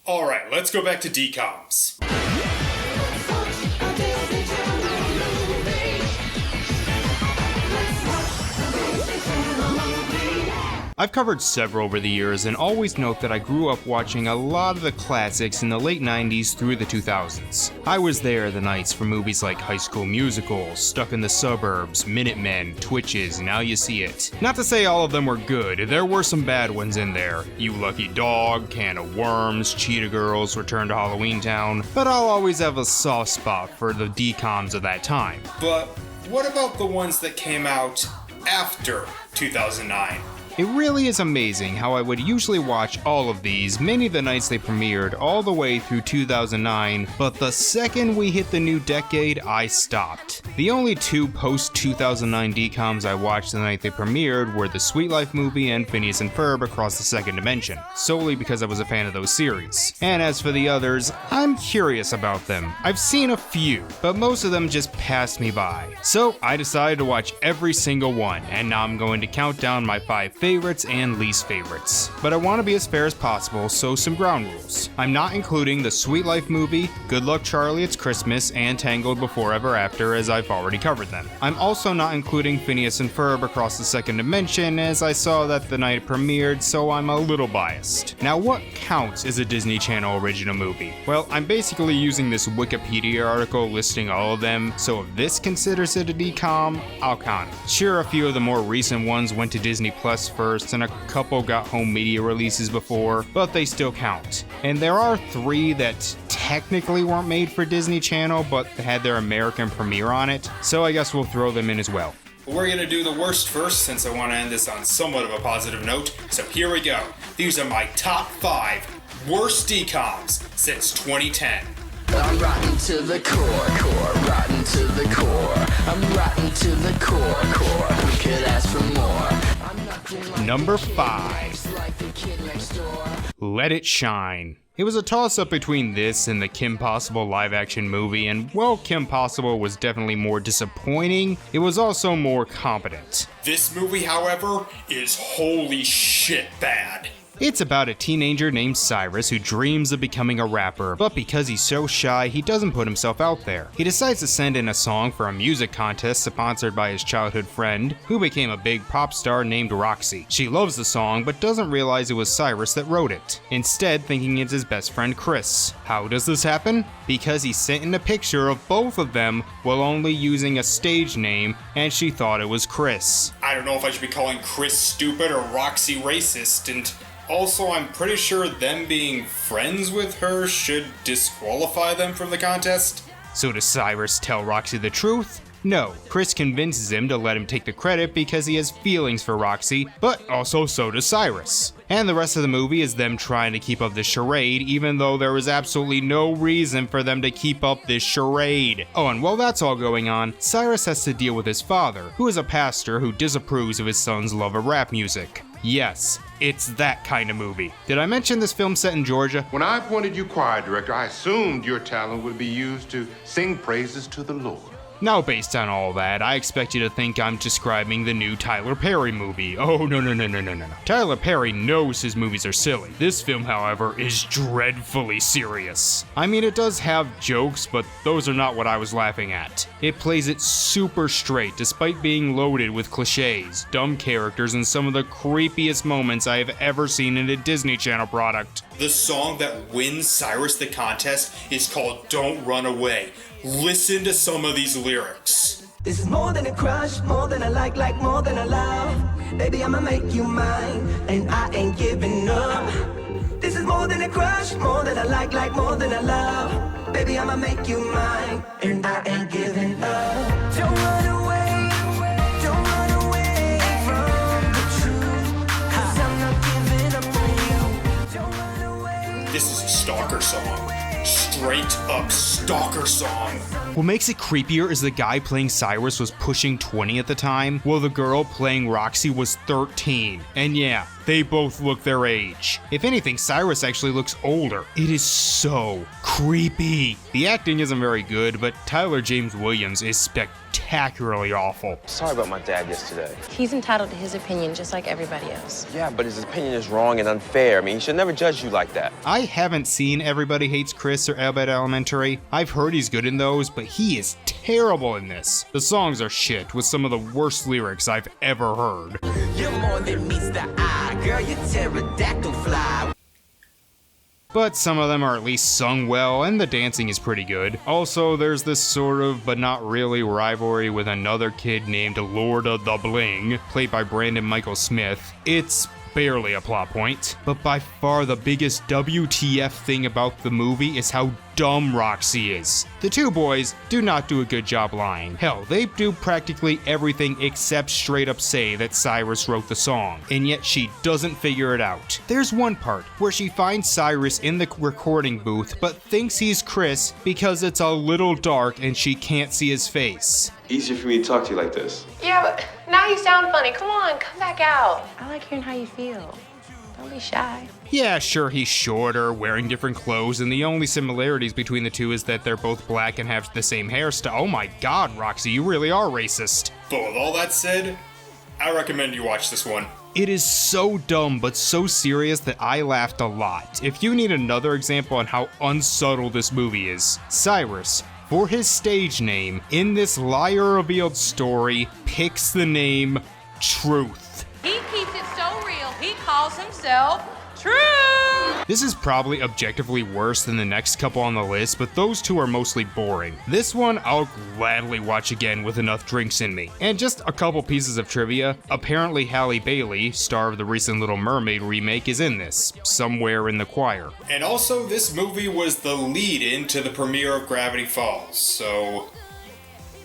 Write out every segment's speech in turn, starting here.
Alright, let's go back to DCOMs. I've covered several over the years and always note that I grew up watching a lot of the classics in the late 90s through the 2000s. I was there the nights for movies like High School Musical, Stuck in the Suburbs, Minutemen, Twitches, Now You See It. Not to say all of them were good, there were some bad ones in there. You Lucky Dog, Can of Worms, Cheetah Girls, Return to Halloween Town, but I'll always have a soft spot for the DCOMs of that time. But what about the ones that came out after 2009? It really is amazing how I would usually watch all of these, many of the nights they premiered, all the way through 2009, but the second we hit the new decade, I stopped. The only two post-2009 DCOMs I watched the night they premiered were the Sweet Life movie and Phineas and Ferb Across the Second Dimension, solely because I was a fan of those series. And as for the others, I'm curious about them. I've seen a few, but most of them just passed me by. So I decided to watch every single one, and now I'm going to count down my 5 favorites and least favorites. But I want to be as fair as possible, so some ground rules. I'm not including the Sweet Life movie, Good Luck Charlie, It's Christmas, and Tangled Before Ever After, as I've already covered them. I'm also not including Phineas and Ferb Across the Second Dimension, as I saw that the night it premiered, so I'm a little biased. Now, what counts as a Disney Channel original movie? Well, I'm basically using this Wikipedia article listing all of them, so if this considers it a DCOM, I'll count it. Sure, a few of the more recent ones went to Disney Plus first, and a couple got home media releases before, but they still count. And there are 3 that technically weren't made for Disney Channel, but had their American premiere on it, so I guess we'll throw them in as well. We're gonna do the worst first, since I want to end this on somewhat of a positive note, so here we go. These are my top 5 worst DCOMs since 2010. I'm rotten to the core, rotten to the core. I'm rotten to the core. We could ask for more. Number 5. Let It Shine. It was a toss-up between this and the Kim Possible live-action movie, and while Kim Possible was definitely more disappointing, it was also more competent. This movie, however, is holy shit bad. It's about a teenager named Cyrus who dreams of becoming a rapper, but because he's so shy, he doesn't put himself out there. He decides to send in a song for a music contest sponsored by his childhood friend, who became a big pop star named Roxy. She loves the song, but doesn't realize it was Cyrus that wrote it, instead thinking it's his best friend Chris. How does this happen? Because he sent in a picture of both of them while only using a stage name, and she thought it was Chris. I don't know if I should be calling Chris stupid or Roxy racist, and also, I'm pretty sure them being friends with her should disqualify them from the contest. So does Cyrus tell Roxy the truth? No, Chris convinces him to let him take the credit because he has feelings for Roxy, but also so does Cyrus. And the rest of the movie is them trying to keep up this charade, even though there is absolutely no reason for them to keep up this charade. Oh, and while that's all going on, Cyrus has to deal with his father, who is a pastor who disapproves of his son's love of rap music. Yes, it's that kind of movie. Did I mention this film set in Georgia? When I appointed you choir director, I assumed your talent would be used to sing praises to the Lord. Now, based on all that, I expect you to think I'm describing the new Tyler Perry movie. Oh, no. Tyler Perry knows his movies are silly. This film, however, is dreadfully serious. I mean, it does have jokes, but those are not what I was laughing at. It plays it super straight, despite being loaded with cliches, dumb characters, and some of the creepiest moments I have ever seen in a Disney Channel product. The song that wins Cyrus the contest is called Don't Run Away. Listen to some of these lyrics. This is more than a crush, more than a like more than a love. Baby, I'ma make you mine, and I ain't giving up. This is more than a crush, more than a like more than a love. Baby, I'ma make you mine, and I ain't giving up. Don't run away from the truth, 'cause I'm not giving up on you. Don't run away. This is a stalker song. straight up stalker song. What makes it creepier is the guy playing Cyrus was pushing 20 at the time, while the girl playing Roxy was 13. And yeah, they both look their age. If anything, Cyrus actually looks older. It is so creepy. The acting isn't very good, but Tyler James Williams is spectacularly awful. Sorry about my dad yesterday. He's entitled to his opinion just like everybody else. Yeah, but his opinion is wrong and unfair. I mean, he should never judge you like that. I haven't seen Everybody Hates Chris or Abbott Elementary. I've heard he's good in those, but he is terrible in this. The songs are shit, with some of the worst lyrics I've ever heard. You're more than meets the eye, girl, you pterodactyl fly. But some of them are at least sung well, and the dancing is pretty good. Also, there's this sort of, but not really, rivalry with another kid named Lord of the Bling, played by Brandon Michael Smith. It's barely a plot point, but by far the biggest WTF thing about the movie is how dumb Roxy is. The two boys do not do a good job lying. Hell, they do practically everything except straight up say that Cyrus wrote the song, and yet she doesn't figure it out. There's one part where she finds Cyrus in the recording booth, but thinks he's Chris because it's a little dark and she can't see his face. Easier for me to talk to you like this. Yeah, but now you sound funny. Come on, come back out. I like hearing how you feel. Don't be shy. Yeah, sure, he's shorter, wearing different clothes, and the only similarities between the two is that they're both black and have the same hairstyle. Oh my god, Roxy, you really are racist. But with all that said, I recommend you watch this one. It is so dumb, but so serious that I laughed a lot. If you need another example on how unsubtle this movie is, Cyrus, for his stage name, in this liar-revealed story, picks the name Truth. He keeps it so real, he calls himself Truth. This is probably objectively worse than the next couple on the list, but those two are mostly boring. This one I'll gladly watch again with enough drinks in me. And just a couple pieces of trivia, apparently Halle Bailey, star of the recent Little Mermaid remake, is in this, somewhere in the choir. And also, this movie was the lead-in to the premiere of Gravity Falls, so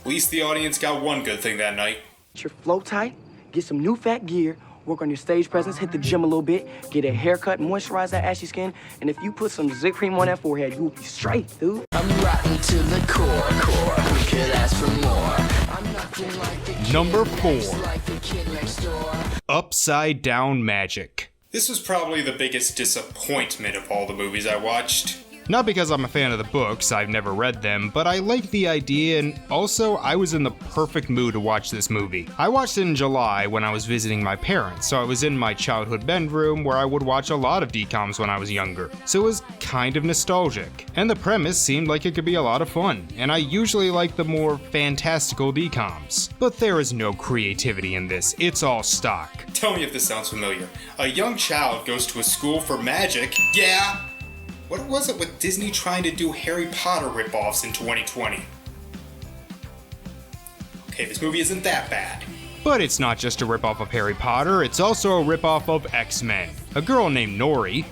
at least the audience got one good thing that night. Get your flow tight, get some new fat gear, work on your stage presence, hit the gym a little bit, get a haircut, moisturize that ashy skin, and if you put some zit cream on that forehead, you will be straight, dude. I'm rotten to the core. We could ask for more. I'm nothing like the kid Number next- 4. like the kid next door. Upside Down Magic. This was probably the biggest disappointment of all the movies I watched. Not because I'm a fan of the books, I've never read them, but I liked the idea, and also I was in the perfect mood to watch this movie. I watched it in July when I was visiting my parents, so I was in my childhood bedroom where I would watch a lot of DCOMs when I was younger, so it was kind of nostalgic. And the premise seemed like it could be a lot of fun, and I usually like the more fantastical DCOMs. But there is no creativity in this, it's all stock. Tell me if this sounds familiar. A young child goes to a school for magic. Yeah! What was it with Disney trying to do Harry Potter ripoffs in 2020? Okay, this movie isn't that bad. But it's not just a ripoff of Harry Potter, it's also a ripoff of X-Men. A girl named Norty,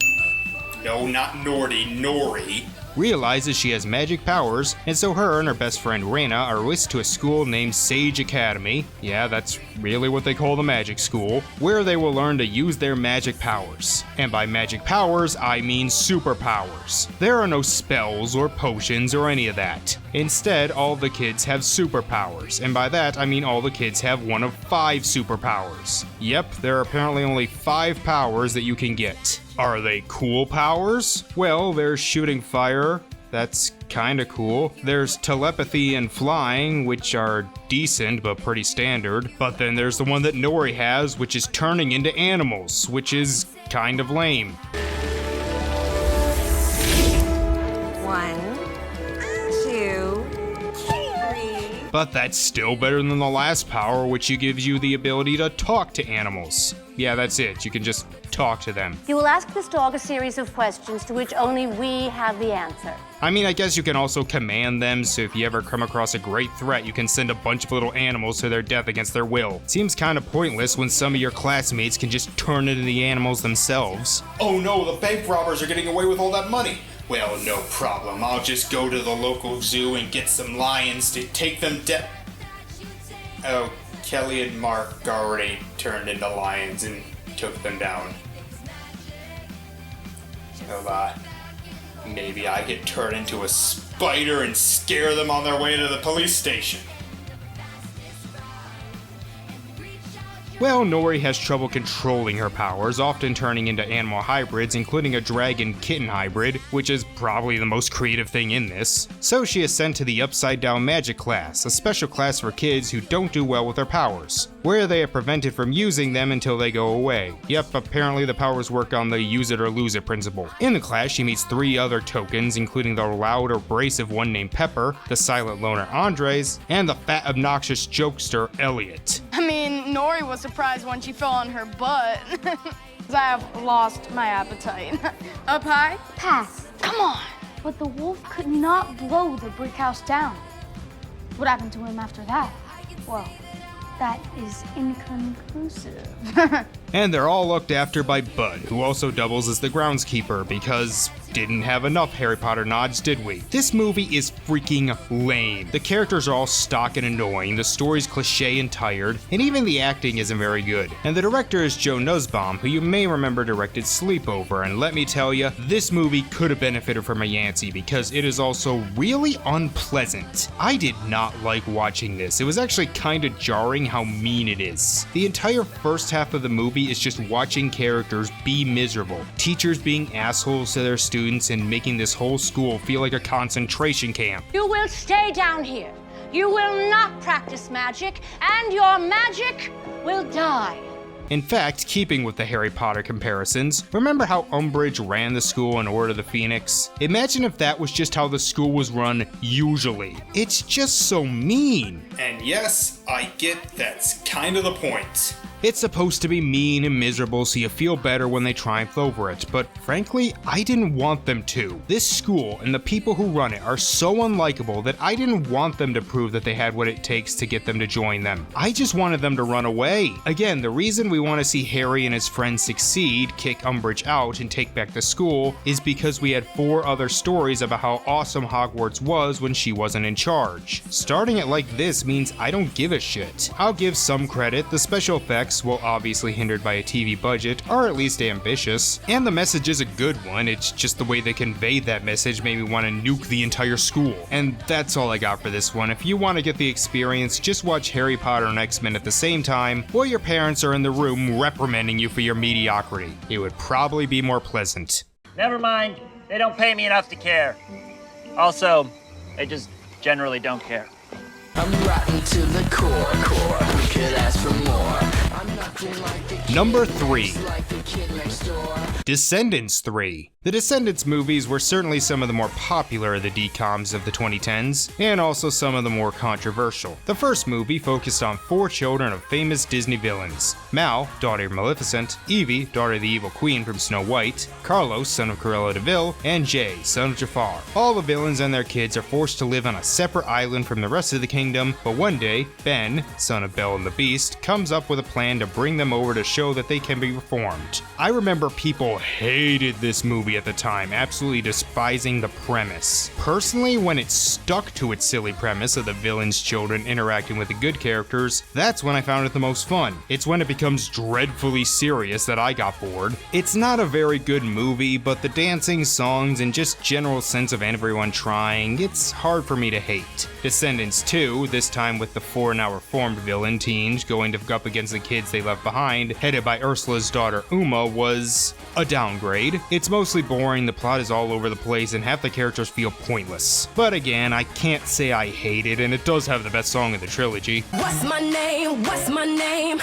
No, not Norty, Nori. realizes she has magic powers, and so her and her best friend Raina are whisked to a school named Sage Academy, yeah, that's really what they call the magic school, where they will learn to use their magic powers. And by magic powers, I mean superpowers. There are no spells or potions or any of that. Instead, all the kids have superpowers, and by that I mean all the kids have one of 5 superpowers. Yep, there are apparently only 5 powers that you can get. Are they cool powers? Well, there's shooting fire, that's kinda cool. There's telepathy and flying, which are decent but pretty standard. But then there's the one that Nori has, which is turning into animals, which is kind of lame. 1, 2, 3. But that's still better than the last power, which gives you the ability to talk to animals. Yeah, that's it, you can just talk to them. You will ask this dog a series of questions to which only we have the answer. I mean, I guess you can also command them, so if you ever come across a great threat, you can send a bunch of little animals to their death against their will. Seems kinda pointless when some of your classmates can just turn into the animals themselves. Oh no, the bank robbers are getting away with all that money. Well, no problem. I'll just go to the local zoo and get some lions to take them down. Oh, Kelly and Mark already turned into lions and took them down. So, Maybe I could turn into a spider and scare them on their way to the police station. Well, Norty has trouble controlling her powers, often turning into animal hybrids, including a dragon-kitten hybrid, which is probably the most creative thing in this. So she is sent to the Upside Down Magic class, a special class for kids who don't do well with their powers, where they are prevented from using them until they go away. Yep, apparently the powers work on the use it or lose it principle. In the class, she meets 3 other tokens, including the loud, abrasive one named Pepper, the silent loner Andres, and the fat, obnoxious jokester Elliot. I mean, Norty was surprised when she fell on her butt. 'Cause I have lost my appetite. Up high? Pass. Come on. But the wolf could not blow the brick house down. What happened to him after that? Well, that is inconclusive. And they're all looked after by Bud, who also doubles as the groundskeeper, because didn't have enough Harry Potter nods, did we? This movie is freaking lame. The characters are all stock and annoying, the story's cliche and tired, and even the acting isn't very good. And the director is Joe Nussbaum, who you may remember directed Sleepover, and let me tell you, this movie could have benefited from a Yancey because it is also really unpleasant. I did not like watching this. It was actually kinda jarring how mean it is. The entire first half of the movie is just watching characters be miserable. Teachers being assholes to their students and making this whole school feel like a concentration camp. You will stay down here. You will not practice magic, and your magic will die. In fact, keeping with the Harry Potter comparisons, remember how Umbridge ran the school in Order of the Phoenix? Imagine if that was just how the school was run usually. It's just so mean. And yes, I get that's kind of the point. It's supposed to be mean and miserable so you feel better when they triumph over it, but frankly, I didn't want them to. This school and the people who run it are so unlikable that I didn't want them to prove that they had what it takes to get them to join them. I just wanted them to run away. Again, the reason we want to see Harry and his friends succeed, kick Umbridge out, and take back the school is because we had 4 other stories about how awesome Hogwarts was when she wasn't in charge. Starting it like this means I don't give a shit. I'll give some credit, the special effects, while obviously hindered by a TV budget, are at least ambitious, and the message is a good one. It's just the way they conveyed that message made me want to nuke the entire school. And that's all I got for this one. If you want to get the experience, just watch Harry Potter and X-Men at the same time, while your parents are in the room reprimanding you for your mediocrity. It would probably be more pleasant. Never mind, they don't pay me enough to care. Also, they just generally don't care. I'm rotten to the core. We could ask for more. I'm nothing like the kid Number 3. like the kid next door. Descendants 3. The Descendants movies were certainly some of the more popular of the DCOMs of the 2010s, and also some of the more controversial. The first movie focused on 4 children of famous Disney villains: Mal, daughter of Maleficent; Evie, daughter of the evil queen from Snow White; Carlos, son of Cruella de Vil; and Jay, son of Jafar. All the villains and their kids are forced to live on a separate island from the rest of the kingdom, but one day, Ben, son of Belle and the Beast, comes up with a plan to bring them over to show that they can be reformed. I remember people hated this movie at the time, absolutely despising the premise. Personally, when it stuck to its silly premise of the villain's children interacting with the good characters, that's when I found it the most fun. It's when it becomes dreadfully serious that I got bored. It's not a very good movie, but the dancing, songs, and just general sense of everyone trying, it's hard for me to hate. Descendants 2, this time with the 4 now reformed villain teens going to up against the kids they left behind, headed by Ursula's daughter Uma, was a downgrade. It's mostly boring, the plot is all over the place, and half the characters feel pointless. But again, I can't say I hate it, and it does have the best song in the trilogy. What's my name? What's my name?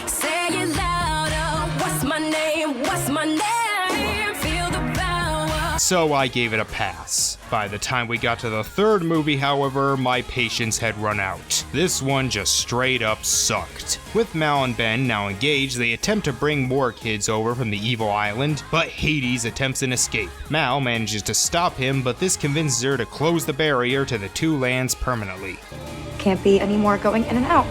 Say it louder. What's my name? What's my name? Feel the power. So I gave it a pass. By the time we got to the third movie, however, my patience had run out. This one just straight up sucked. With Mal and Ben now engaged, they attempt to bring more kids over from the evil island, but Hades attempts an escape. Mal manages to stop him, but this convinces her to close the barrier to the 2 lands permanently. Can't be any more going in and out.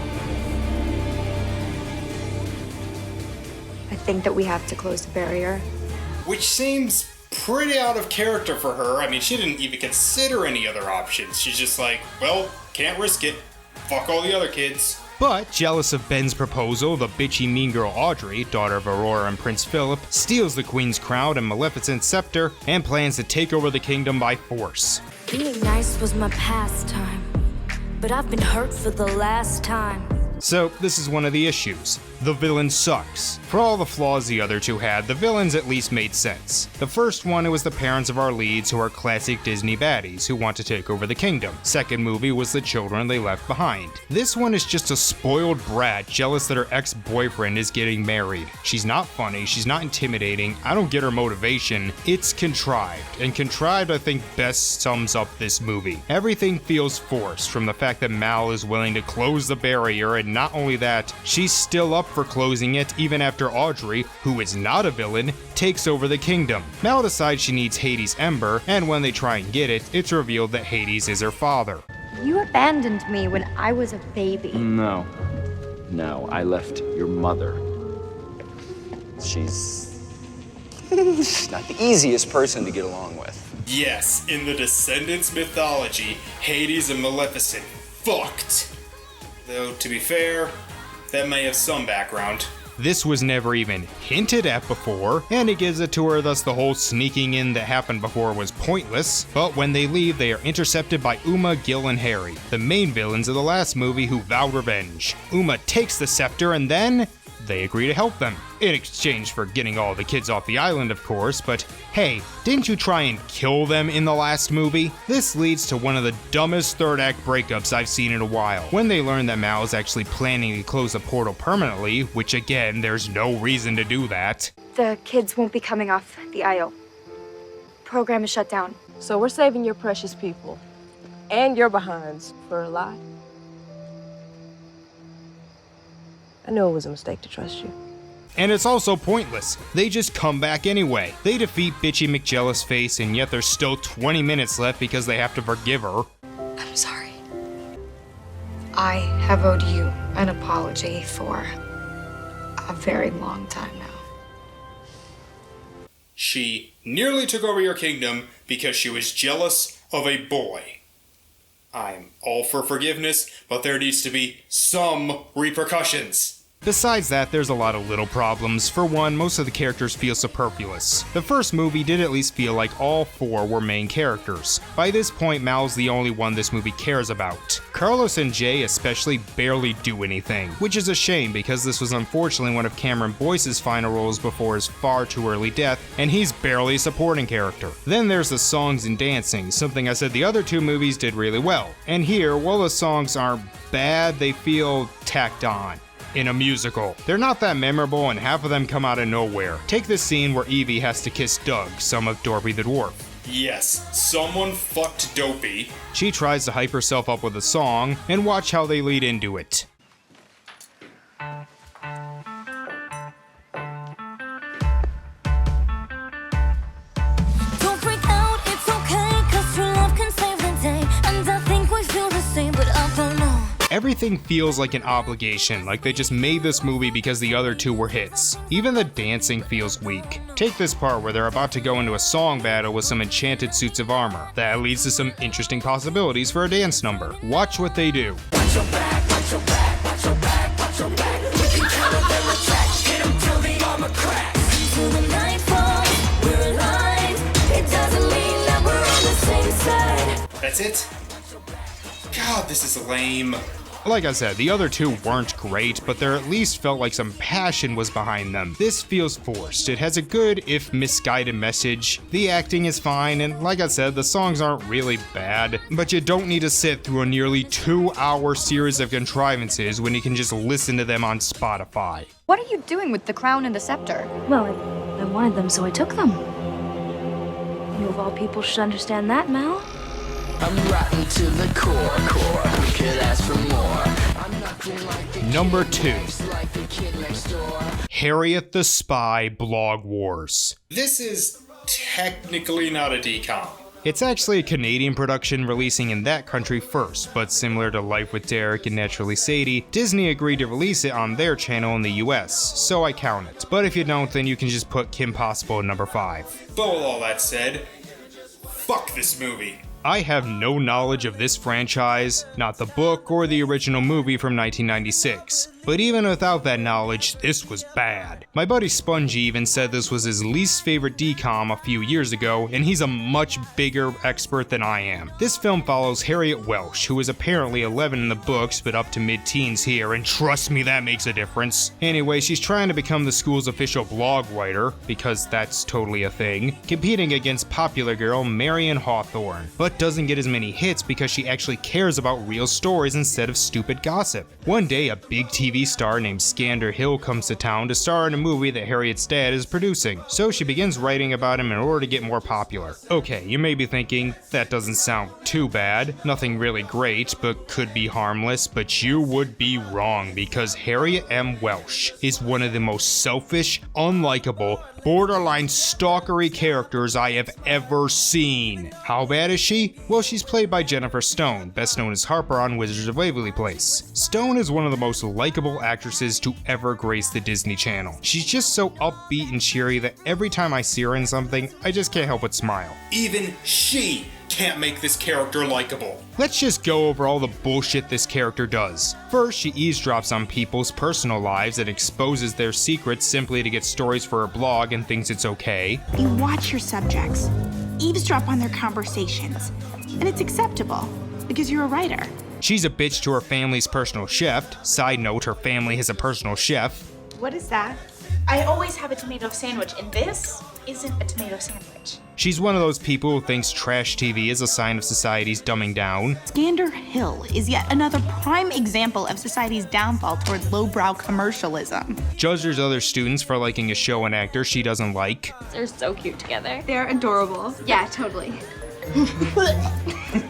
I think that we have to close the barrier. Which seems pretty out of character for her. I mean, she didn't even consider any other options. She's just like, well, can't risk it. Fuck all the other kids. But jealous of Ben's proposal, the bitchy mean girl Audrey, daughter of Aurora and Prince Philip, steals the Queen's crown and Maleficent's scepter and plans to take over the kingdom by force. Being nice was my pastime, but I've been hurt for the last time. So this is one of the issues. The villain sucks. For all the flaws the other two had, the villains at least made sense. The first one, it was the parents of our leads who are classic Disney baddies who want to take over the kingdom. Second movie was the children they left behind. This one is just a spoiled brat jealous that her ex-boyfriend is getting married. She's not funny, she's not intimidating, I don't get her motivation. It's contrived, and contrived I think best sums up this movie. Everything feels forced, from the fact that Mal is willing to close the barrier, and not only that, she's still up for closing it even after Audrey, who is not a villain, takes over the kingdom. Mal decides she needs Hades' ember, and when they try and get it, it's revealed that Hades is her father. You abandoned me when I was a baby. No, I left your mother. She's not the easiest person to get along with. Yes, in the Descendants mythology, Hades and Maleficent fucked. Though, to be fair, that may have some background. This was never even hinted at before, and it gives it to her, thus the whole sneaking in that happened before was pointless. But when they leave, they are intercepted by Uma, Gil, and Harry, the main villains of the last movie who vowed revenge. Uma takes the scepter and then they agree to help them, in exchange for getting all the kids off the island of course, but hey, didn't you try and kill them in the last movie? This leads to one of the dumbest third act breakups I've seen in a while, when they learn that Mal is actually planning to close the portal permanently, which again, there's no reason to do that. The kids won't be coming off the IO. Program is shut down. So we're saving your precious people and your behinds for a lie. I knew it was a mistake to trust you. And it's also pointless. They just come back anyway. They defeat bitchy McJealous-Face, and yet there's still 20 minutes left because they have to forgive her. I'm sorry. I have owed you an apology for a very long time now. She nearly took over your kingdom because she was jealous of a boy. I'm all for forgiveness, but there needs to be some repercussions. Besides that, there's a lot of little problems. For one, most of the characters feel superfluous. The first movie did at least feel like all four were main characters. By this point, Mal's the only one this movie cares about. Carlos and Jay especially barely do anything, which is a shame because this was unfortunately one of Cameron Boyce's final roles before his far too early death, and he's barely a supporting character. Then there's the songs and dancing, something I said the other two movies did really well. And here, while the songs aren't bad, they feel tacked on. In a musical, they're not that memorable and half of them come out of nowhere. Take this scene where Evie has to kiss Doug, some of Dorothy the Dwarf. Yes, someone fucked Dopey. She tries to hype herself up with a song, and watch how they lead into it. Don't freak out, it's okay, 'cause true love can save the day. And I think we feel the same, but I don't know. Everything feels like an obligation, like they just made this movie because the other two were hits. Even the dancing feels weak. Take this part where they're about to go into a song battle with some enchanted suits of armor. That leads to some interesting possibilities for a dance number. Watch what they do. Watch your back, watch your back, watch your back, watch your back. We can counter their attacks, hit them till the armor cracks. Till the night falls, we're alive. It doesn't mean that we're on the same side. That's it? God, this is lame. Like I said, the other two weren't great, but there at least felt like some passion was behind them. This feels forced. It has a good, if misguided message. The acting is fine, and like I said, the songs aren't really bad, but you don't need to sit through a nearly 2-hour series of contrivances when you can just listen to them on Spotify. What are you doing with the crown and the scepter? Well, I wanted them, so I took them. You of all people should understand that, Mal. I'm rotten to the core. We could ask for more. I'm nothing like a Number kid 2. like the kid next door. Harriet the Spy Blog Wars. This is technically not a DCOM. It's actually a Canadian production releasing in that country first, but similar to Life with Derek and Naturally Sadie, Disney agreed to release it on their channel in the US, so I count it. But if you don't, then you can just put Kim Possible at number 5. But with all that said, fuck this movie. I have no knowledge of this franchise, not the book or the original movie from 1996. But even without that knowledge, this was bad. My buddy Spongy even said this was his least favorite DCOM a few years ago, and he's a much bigger expert than I am. This film follows Harriet Welsh, who is apparently 11 in the books but up to mid-teens here, and trust me, that makes a difference. Anyway, she's trying to become the school's official blog writer, because that's totally a thing, competing against popular girl Marion Hawthorne, but doesn't get as many hits because she actually cares about real stories instead of stupid gossip. One day, a big TV star named Skander Hill comes to town to star in a movie that Harriet's dad is producing, so she begins writing about him in order to get more popular. Okay, you may be thinking, that doesn't sound too bad, nothing really great, but could be harmless, but you would be wrong, because Harriet M. Welsh is one of the most selfish, unlikable, borderline stalkery characters I have ever seen. How bad is she? Well, she's played by Jennifer Stone, best known as Harper on Wizards of Waverly Place. Stone is one of the most likable actresses to ever grace the Disney Channel. She's just so upbeat and cheery that every time I see her in something, I just can't help but smile. Even she can't make this character likable. Let's just go over all the bullshit this character does. First, she eavesdrops on people's personal lives and exposes their secrets simply to get stories for her blog and thinks it's okay. You watch your subjects, eavesdrop on their conversations, and it's acceptable because you're a writer. She's a bitch to her family's personal chef. Side note, her family has a personal chef. What is that? I always have a tomato sandwich, and this isn't a tomato sandwich. She's one of those people who thinks trash TV is a sign of society's dumbing down. Skander Hill is yet another prime example of society's downfall toward lowbrow commercialism. Judges other students for liking a show and actor she doesn't like. They're so cute together. They're adorable. Yeah, totally.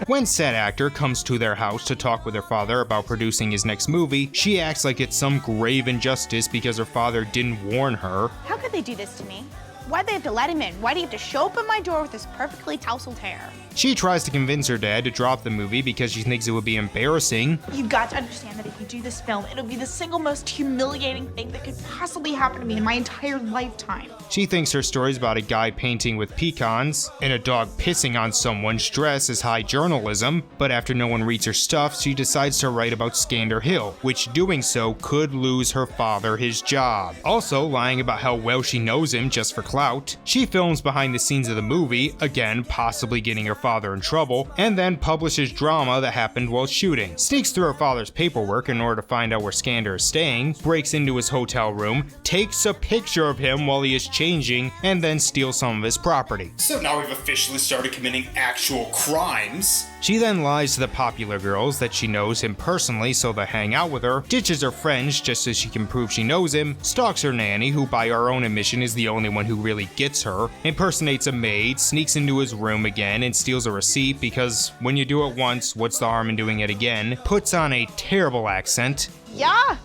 When said actor comes to their house to talk with her father about producing his next movie, she acts like it's some grave injustice because her father didn't warn her. How could they do this to me? Why'd they have to let him in? Why'd he have to show up at my door with his perfectly tousled hair? She tries to convince her dad to drop the movie because she thinks it would be embarrassing. You've got to understand that if you do this film, it'll be the single most humiliating thing that could possibly happen to me in my entire lifetime. She thinks her stories about a guy painting with pecans and a dog pissing on someone's dress is high journalism, but after no one reads her stuff, she decides to write about Skander Hill, which doing so could lose her father his job. Also, lying about how well she knows him just for clout. She films behind the scenes of the movie, again possibly getting her father in trouble, and then publishes drama that happened while shooting. Sneaks through her father's paperwork in order to find out where Skander is staying, breaks into his hotel room, takes a picture of him while he is changing, and then steals some of his property. So now we've officially started committing actual crimes. She then lies to the popular girls that she knows him personally so they hang out with her, ditches her friends just so she can prove she knows him, stalks her nanny, who by her own admission is the only one who really gets her, impersonates a maid, sneaks into his room again and steals a receipt because when you do it once, what's the harm in doing it again, puts on a terrible accent. Yeah,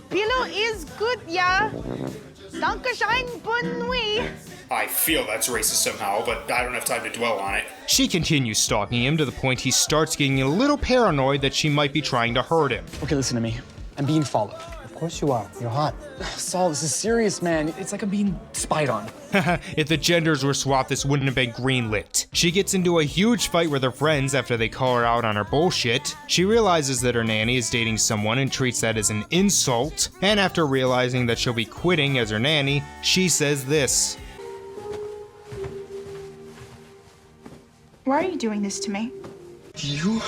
pillow is good, yeah. Dankeschön, bonne nuit. I feel that's racist somehow, but I don't have time to dwell on it. She continues stalking him to the point he starts getting a little paranoid that she might be trying to hurt him. Okay, listen to me. I'm being followed. Of course you are. You're hot. Saul, this is serious, man. It's like I'm being spied on. If the genders were swapped, this wouldn't have been greenlit. She gets into a huge fight with her friends after they call her out on her bullshit. She realizes that her nanny is dating someone and treats that as an insult. And after realizing that she'll be quitting as her nanny, she says this. Why are you doing this to me? You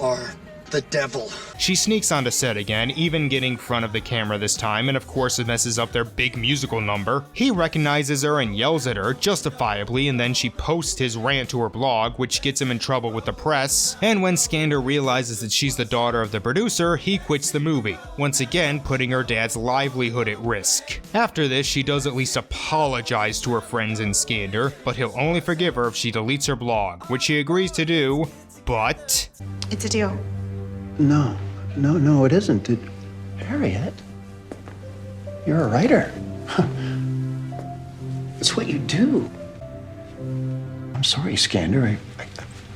are the devil. She sneaks onto set again, even getting in front of the camera this time, and of course it messes up their big musical number. He recognizes her and yells at her, justifiably, and then she posts his rant to her blog, which gets him in trouble with the press. And when Skander realizes that she's the daughter of the producer, he quits the movie, once again putting her dad's livelihood at risk. After this, she does at least apologize to her friends and Skander, but he'll only forgive her if she deletes her blog, which she agrees to do, but... It's a deal. No, it isn't. Harriet, you're a writer. It's what you do. I'm sorry, Skander.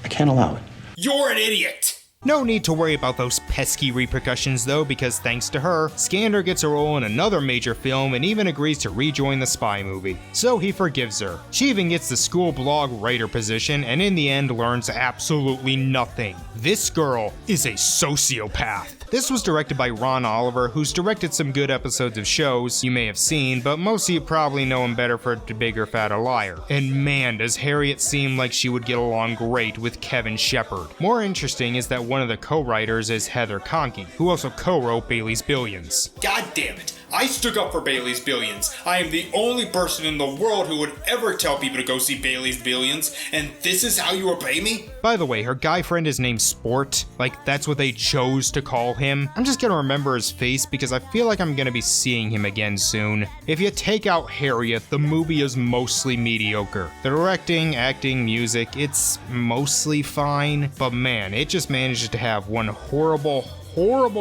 I can't allow it. You're an idiot! No need to worry about those pesky repercussions though, because thanks to her, Skander gets a role in another major film and even agrees to rejoin the spy movie. So he forgives her. She even gets the school blog writer position and in the end learns absolutely nothing. This girl is a sociopath. This was directed by Ron Oliver, who's directed some good episodes of shows you may have seen, but most of you probably know him better for The Bigger, Fatter Liar. And man, does Harriet seem like she would get along great with Kevin Shepard. More interesting is that one of the co-writers is Heather Conkey, who also co-wrote Bailey's Billions. God damn it. I stuck up for Bailey's Billions. I am the only person in the world who would ever tell people to go see Bailey's Billions, and this is how you obey me? By the way, her guy friend is named Sport. Like, that's what they chose to call him. I'm just gonna remember his face because I feel like I'm gonna be seeing him again soon. If you take out Harriet, the movie is mostly mediocre. The directing, acting, music, it's mostly fine, but man, it just manages to have one horrible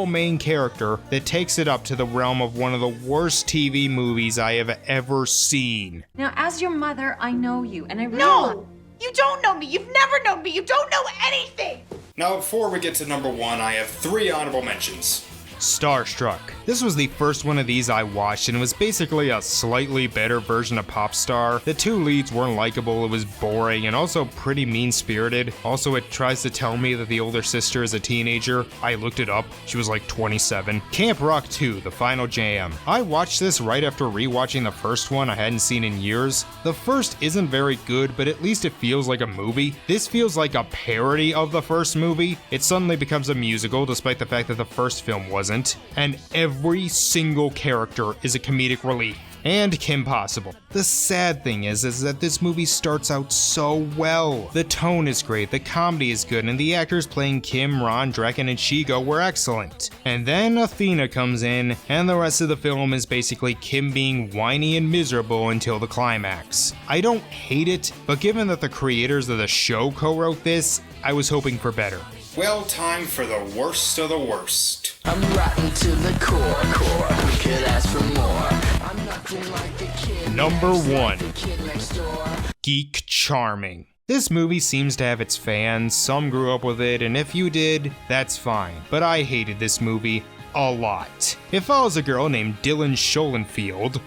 main character that takes it up to the realm of one of the worst TV movies I have ever seen. Now, as your mother, I know you, and I really No! You don't know me! You've never known me! You don't know anything! Now, before we get to number 1, I have 3 honorable mentions. Starstruck. This was the first one of these I watched and it was basically a slightly better version of Popstar. The two leads weren't likable, it was boring and also pretty mean-spirited. Also, it tries to tell me that the older sister is a teenager. I looked it up, she was like 27. Camp Rock 2, The Final Jam. I watched this right after rewatching the first one I hadn't seen in years. The first isn't very good, but at least it feels like a movie. This feels like a parody of the first movie. It suddenly becomes a musical despite the fact that the first film wasn't. And every single character is a comedic relief. And Kim Possible. The sad thing is that this movie starts out so well. The tone is great, the comedy is good, and the actors playing Kim, Ron, Draken, and Shigo were excellent. And then Athena comes in, and the rest of the film is basically Kim being whiny and miserable until the climax. I don't hate it, but given that the creators of the show co-wrote this, I was hoping for better. Well, time for the worst of the worst. I'm rotten to the core. Who could ask for more? I'm nothing like the kid. Number 1. The kid next door. Geek Charming. This movie seems to have its fans, some grew up with it, and if you did, that's fine. But I hated this movie a lot. It follows a girl named Dylan Schoenfield.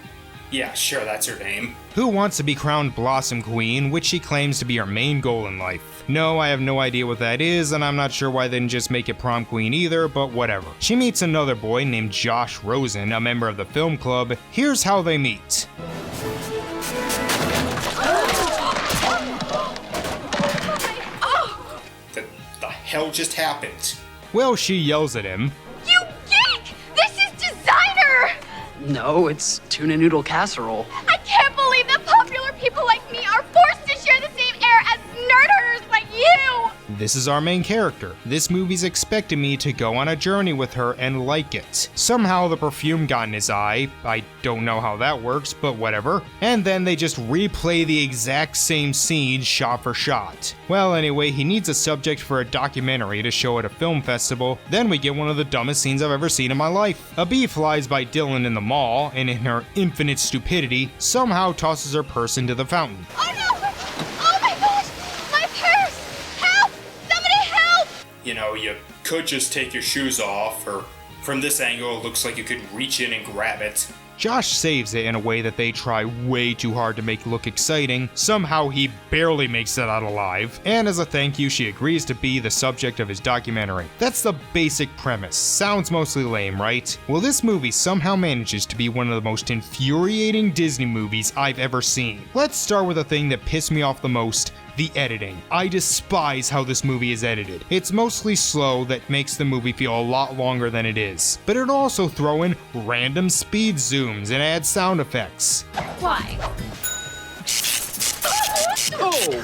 Yeah, sure, that's her name. Who wants to be crowned Blossom Queen, which she claims to be her main goal in life. No, I have no idea what that is, and I'm not sure why they didn't just make it Prom Queen either, but whatever. She meets another boy named Josh Rosen, a member of the film club. Here's how they meet. The hell just happened? Well, she yells at him. You geek! This is designer! No, it's tuna noodle casserole. I can't believe that popular people like me are forced to share the same air as nerd-herders like you! This is our main character. This movie's expecting me to go on a journey with her and like it. Somehow the perfume got in his eye. I don't know how that works, but whatever. And then they just replay the exact same scene shot for shot. Well, anyway, he needs a subject for a documentary to show at a film festival. Then we get one of the dumbest scenes I've ever seen in my life. A bee flies by Dylan in the mall, and in her infinite stupidity, somehow tosses her purse into the fountain. Oh no! Oh my gosh! My purse! Help! Somebody help! You know, you could just take your shoes off, or from this angle it looks like you could reach in and grab it. Josh saves it in a way that they try way too hard to make look exciting. Somehow he barely makes it out alive, and as a thank you she agrees to be the subject of his documentary. That's the basic premise. Sounds mostly lame, right? Well, this movie somehow manages to be one of the most infuriating Disney movies I've ever seen. Let's start with the thing that pissed me off the most. The editing. I despise how this movie is edited. It's mostly slow that makes the movie feel a lot longer than it is. But it'll also throw in random speed zooms and add sound effects. Why?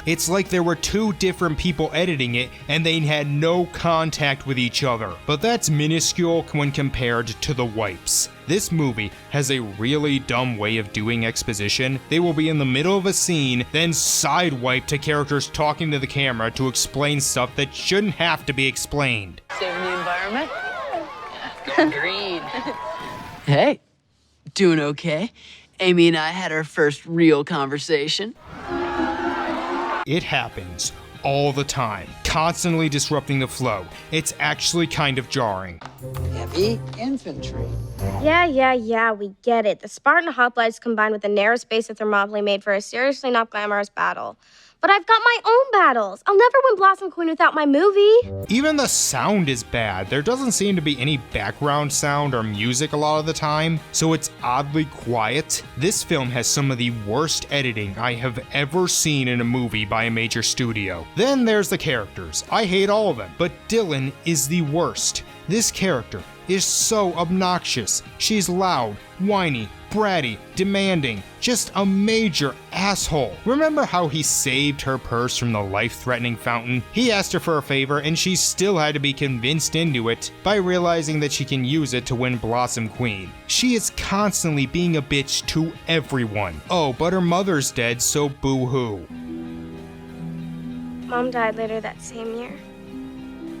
It's like there were two different people editing it and they had no contact with each other. But that's minuscule when compared to the wipes. This movie has a really dumb way of doing exposition. They will be in the middle of a scene, then sidewipe to characters talking to the camera to explain stuff that shouldn't have to be explained. Saving the environment? Go green. Hey, doing okay? Amy and I had our first real conversation. It happens all the time, constantly disrupting the flow. It's actually kind of jarring. Heavy infantry. Yeah, we get it. The Spartan hoplites combined with the narrow space of Thermopylae made for a seriously not glamorous battle. But I've got my own battles. I'll never win Blossom Queen without my movie. Even the sound is bad. There doesn't seem to be any background sound or music a lot of the time, so it's oddly quiet. This film has some of the worst editing I have ever seen in a movie by a major studio. Then there's the characters. I hate all of them, but Dylan is the worst. This character is so obnoxious. She's loud, whiny, bratty, demanding, just a major asshole. Remember how he saved her purse from the life-threatening fountain? He asked her for a favor and she still had to be convinced into it by realizing that she can use it to win Blossom Queen. She is constantly being a bitch to everyone. Oh, but her mother's dead, so boo-hoo. Mom died later that same year.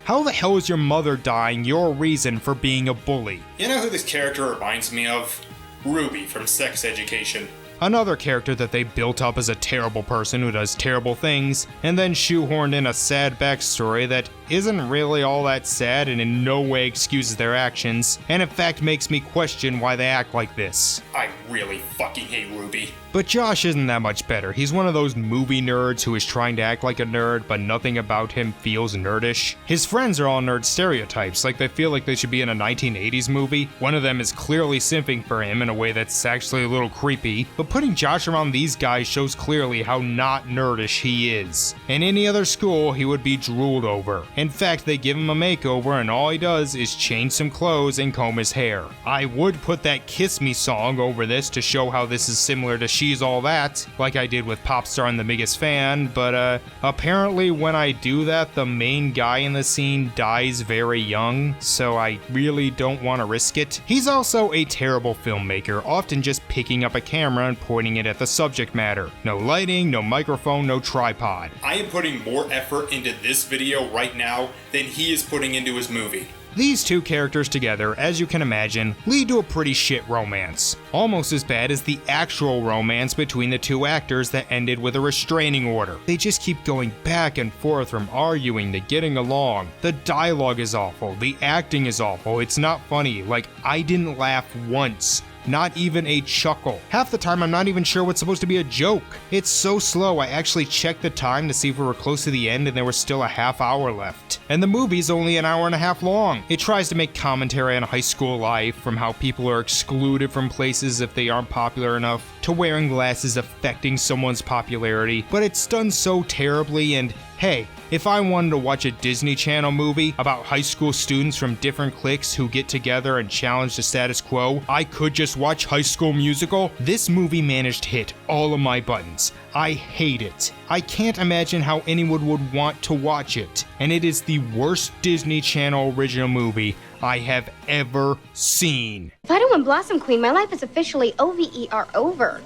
How the hell is your mother dying your reason for being a bully? You know who this character reminds me of? Ruby from Sex Education. Another character that they built up as a terrible person who does terrible things, and then shoehorned in a sad backstory that isn't really all that sad and in no way excuses their actions, and in fact makes me question why they act like this. I really fucking hate Ruby. But Josh isn't that much better. He's one of those movie nerds who is trying to act like a nerd, but nothing about him feels nerdish. His friends are all nerd stereotypes, like they feel like they should be in a 1980s movie. One of them is clearly simping for him in a way that's actually a little creepy, but putting Josh around these guys shows clearly how not nerdish he is. In any other school, he would be drooled over. In fact, they give him a makeover and all he does is change some clothes and comb his hair. I would put that Kiss Me song over this to show how this is similar to She's All That, like I did with Popstar and the Biggest Fan, but apparently when I do that, the main guy in the scene dies very young, so I really don't want to risk it. He's also a terrible filmmaker, often just picking up a camera and pointing it at the subject matter. No lighting, no microphone, no tripod. I am putting more effort into this video right now than he is putting into his movie. These two characters together, as you can imagine, lead to a pretty shit romance. Almost as bad as the actual romance between the two actors that ended with a restraining order. They just keep going back and forth from arguing to getting along. The dialogue is awful, the acting is awful, it's not funny, like I didn't laugh once. Not even a chuckle. Half the time I'm not even sure what's supposed to be a joke. It's so slow I actually checked the time to see if we were close to the end and there was still a half hour left. And the movie's only an hour and a half long. It tries to make commentary on high school life, from how people are excluded from places if they aren't popular enough, to wearing glasses affecting someone's popularity, but it's done so terribly. And hey, if I wanted to watch a Disney Channel movie about high school students from different cliques who get together and challenge the status quo, I could just watch High School Musical. This movie managed to hit all of my buttons. I hate it. I can't imagine how anyone would want to watch it. And it is the worst Disney Channel original movie I have ever seen. If I don't win Blossom Queen, my life is officially OVER over.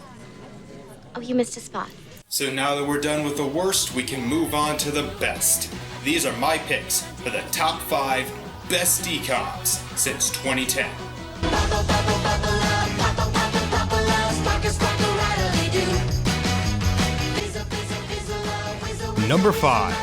Oh, you missed a spot. So now that we're done with the worst, we can move on to the best. These are my picks for the top 5 best DCOMs since 2010. Number 5.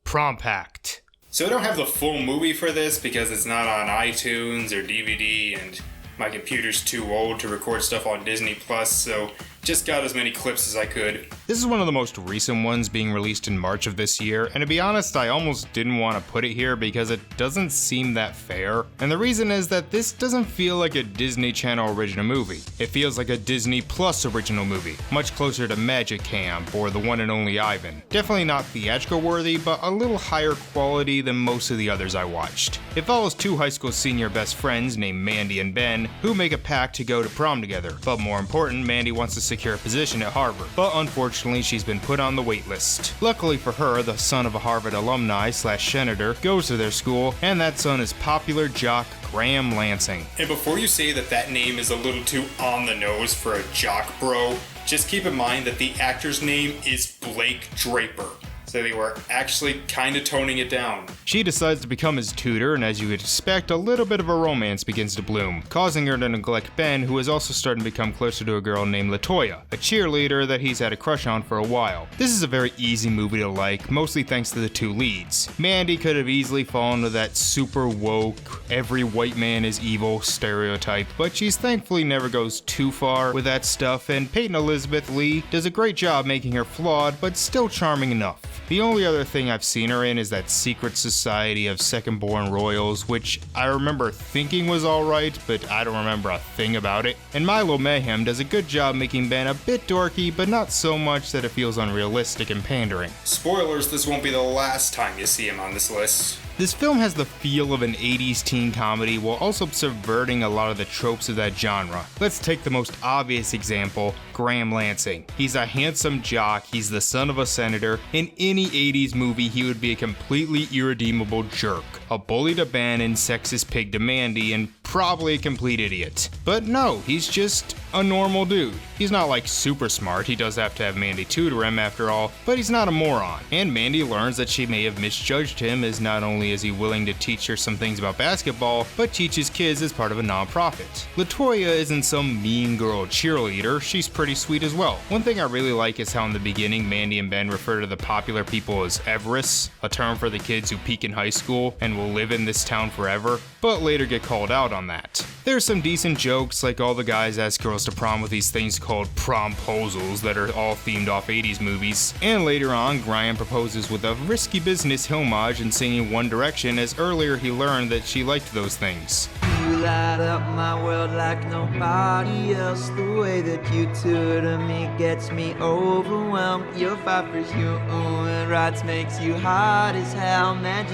Promact. So I don't have the full movie for this because it's not on iTunes or DVD, and my computer's too old to record stuff on Disney Plus, so just got as many clips as I could. This is one of the most recent ones being released in March of this year, and to be honest, I almost didn't want to put it here because it doesn't seem that fair. And the reason is that this doesn't feel like a Disney Channel original movie. It feels like a Disney Plus original movie, much closer to Magic Camp or The One and Only Ivan. Definitely not theatrical worthy, but a little higher quality than most of the others I watched. It follows two high school senior best friends named Mandy and Ben, who make a pact to go to prom together. But more important, Mandy wants to secure a position at Harvard, but unfortunately she's been put on the wait list. Luckily for her, the son of a Harvard alumni / senator goes to their school, and that son is popular jock Graham Lansing. And before you say that name is a little too on the nose for a jock bro, just keep in mind that the actor's name is Blake Draper. So they were actually kinda toning it down. She decides to become his tutor, and as you would expect, a little bit of a romance begins to bloom, causing her to neglect Ben, who is also starting to become closer to a girl named Latoya, a cheerleader that he's had a crush on for a while. This is a very easy movie to like, mostly thanks to the two leads. Mandy could have easily fallen to that super woke, every white man is evil stereotype, but she's thankfully never goes too far with that stuff, and Peyton Elizabeth Lee does a great job making her flawed, but still charming enough. The only other thing I've seen her in is that Secret Society of Second-Born Royals, which I remember thinking was alright, but I don't remember a thing about it. And Milo Mayhem does a good job making Ben a bit dorky, but not so much that it feels unrealistic and pandering. Spoilers, this won't be the last time you see him on this list. This film has the feel of an 80s teen comedy while also subverting a lot of the tropes of that genre. Let's take the most obvious example, Graham Lansing. He's a handsome jock, he's the son of a senator. In any 80s movie, he would be a completely irredeemable jerk, a bully to Ben and sexist pig to Mandy, and probably a complete idiot. But no, he's just a normal dude. He's not like super smart, he does have to have Mandy tutor him after all, but he's not a moron. And Mandy learns that she may have misjudged him, as not only is he willing to teach her some things about basketball, but teaches kids as part of a non-profit. Latoya isn't some mean girl cheerleader, she's pretty sweet as well. One thing I really like is how in the beginning Mandy and Ben refer to the popular people as Everests, a term for the kids who peak in high school and will live in this town forever, but later get called out on that. There's some decent jokes, like all the guys ask girls to prom with these things called promposals that are all themed off 80s movies, and later on Graham proposes with a risky business homage and singing One Direction, as earlier he learned that she liked those things. You light up my world like nobody else. The way that you tutor me gets me overwhelmed. Your fight for human rights makes you hot as hell, man.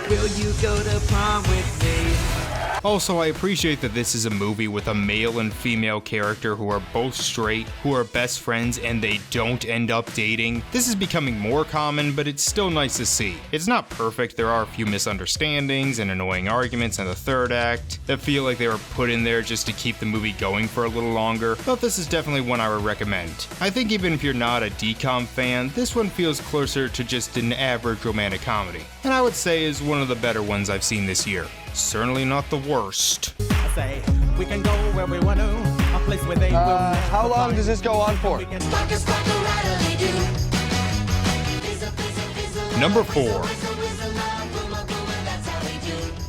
Will you go to prom with me? Also, I appreciate that this is a movie with a male and female character who are both straight, who are best friends, and they don't end up dating. This is becoming more common, but it's still nice to see. It's not perfect, there are a few misunderstandings and annoying arguments in the third act that feel like they were put in there just to keep the movie going for a little longer, but this is definitely one I would recommend. I think even if you're not a DCOM fan, this one feels closer to just an average romantic comedy, and I would say is one of the better ones I've seen this year. Certainly not the worst. I say, we can go where we want to, a place where they will. How long does this go on for? Number 4.